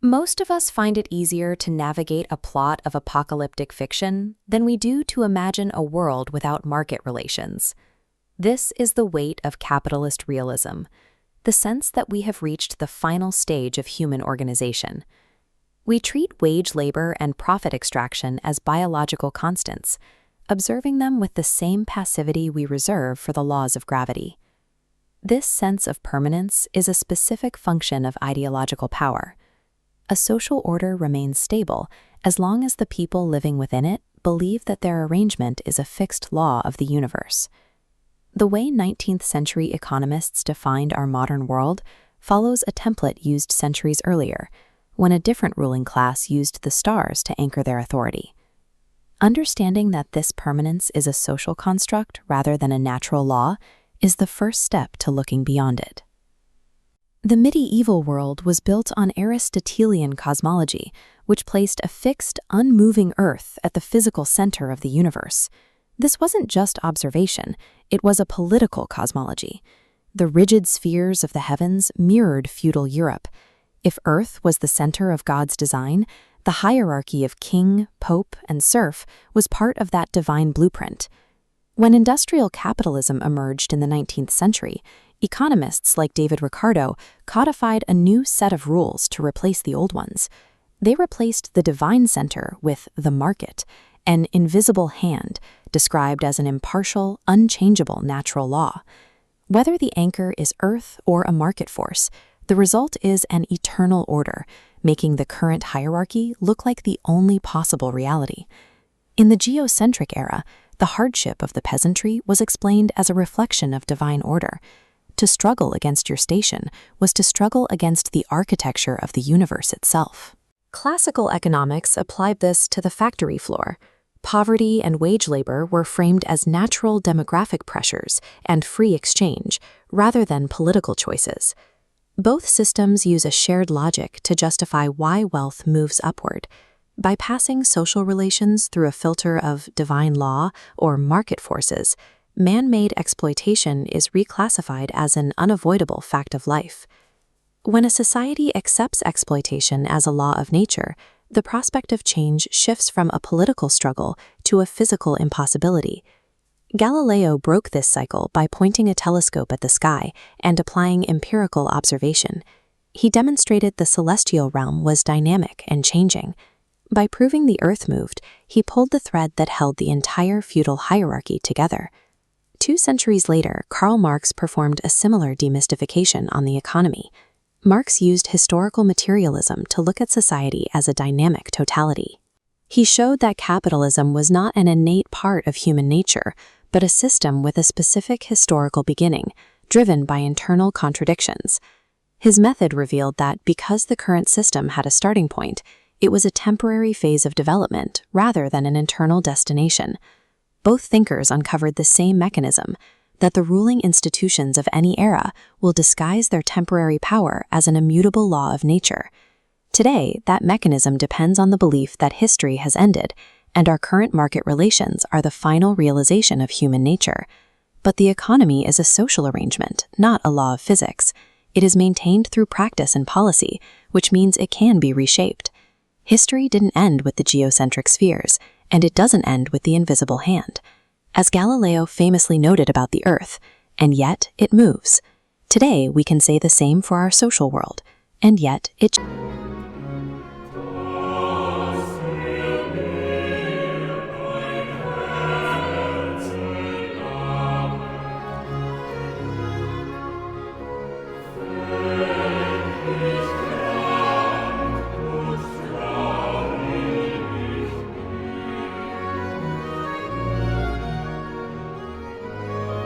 Most of us find it easier to navigate a plot of apocalyptic fiction than we do to imagine a world without market relations. This is the weight of capitalist realism, the sense that we have reached the final stage of human organization. We treat wage labor and profit extraction as biological constants, observing them with the same passivity we reserve for the laws of gravity. This sense of permanence is a specific function of ideological power. A social order remains stable as long as the people living within it believe that their arrangement is a fixed law of the universe. The way 19th century economists defined our modern world follows a template used centuries earlier, when a different ruling class used the stars to anchor their authority. Understanding that this permanence is a social construct rather than a natural law is the first step to looking beyond it. The medieval world was built on Aristotelian cosmology, which placed a fixed, unmoving Earth at the physical center of the universe. This wasn't just observation, it was a political cosmology. The rigid spheres of the heavens mirrored feudal Europe. If Earth was the center of God's design, the hierarchy of king, pope, and serf was part of that divine blueprint. When industrial capitalism emerged in the 19th century, economists like David Ricardo codified a new set of rules to replace the old ones. They replaced the divine center with the market, an invisible hand described as an impartial, unchangeable natural law. Whether the anchor is Earth or a market force, the result is an eternal order, making the current hierarchy look like the only possible reality. In the geocentric era, the hardship of the peasantry was explained as a reflection of divine order. To struggle against your station was to struggle against the architecture of the universe itself. Classical economics applied this to the factory floor. Poverty and wage labor were framed as natural demographic pressures and free exchange, rather than political choices. Both systems use a shared logic to justify why wealth moves upward. By passing social relations through a filter of divine law or market forces, man-made exploitation is reclassified as an unavoidable fact of life. When a society accepts exploitation as a law of nature, the prospect of change shifts from a political struggle to a physical impossibility. Galileo broke this cycle by pointing a telescope at the sky and applying empirical observation. He demonstrated the celestial realm was dynamic and changing. By proving the Earth moved, he pulled the thread that held the entire feudal hierarchy together. 2 centuries later, Karl Marx performed a similar demystification on the economy. Marx used historical materialism to look at society as a dynamic totality. He showed that capitalism was not an innate part of human nature, but a system with a specific historical beginning, driven by internal contradictions. His method revealed that because the current system had a starting point, it was a temporary phase of development rather than an internal destination. Both thinkers uncovered the same mechanism, that the ruling institutions of any era will disguise their temporary power as an immutable law of nature. Today, that mechanism depends on the belief that history has ended, and our current market relations are the final realization of human nature. But the economy is a social arrangement, not a law of physics. It is maintained through practice and policy, which means it can be reshaped. History didn't end with the geocentric spheres, and it doesn't end with the invisible hand. As Galileo famously noted about the Earth, and yet it moves. Today, we can say the same for our social world, and yet it